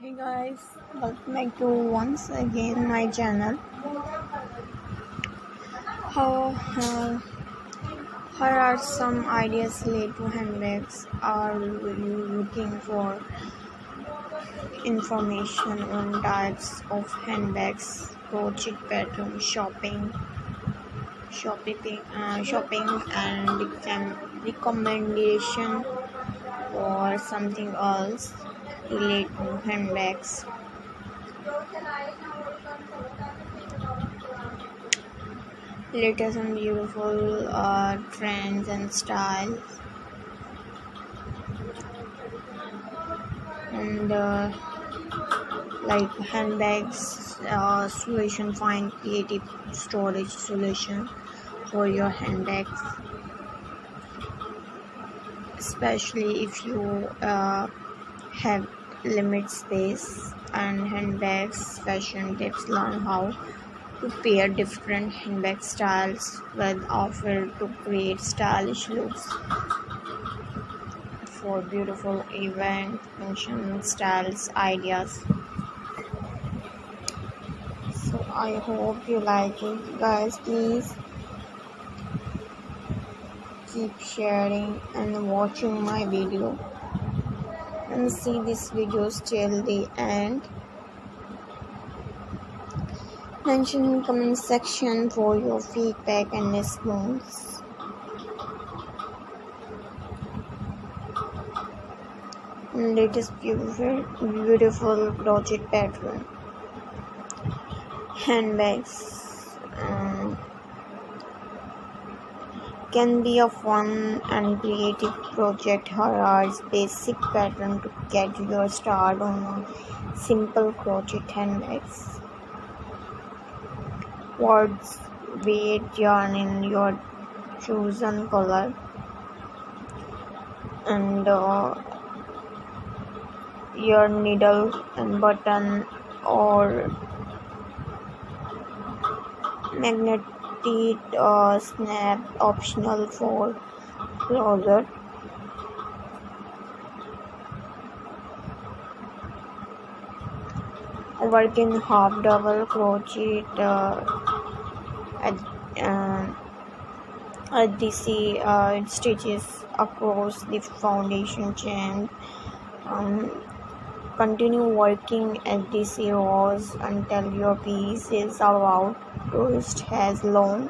Hey guys, welcome back to once again my channel. Here are some ideas related to handbags. Are you looking for information on types of handbags, crochet pattern, shopping, and recommendation or something else related to handbags? Latest and beautiful trends and styles, and like handbags solution. Find creative storage solution for your handbags, especially if you have limit space. And handbags fashion tips: learn how to pair different handbag styles with outfit to create stylish looks for beautiful event function styles ideas. So I hope you like it, guys. Please keep sharing and watching my video and see this videos till the end. Mention in comment section for your feedback and response. And latest beautiful crochet pattern handbags can be a fun and creative project. Here are basic pattern to get your start on a simple crochet handbags. Words, weight, yarn in your chosen color, and your needle and button or magnetic snap optional for closer. Working half double crochet at the stitches across the foundation chain. Continue working at the rows until your piece is about wrist as long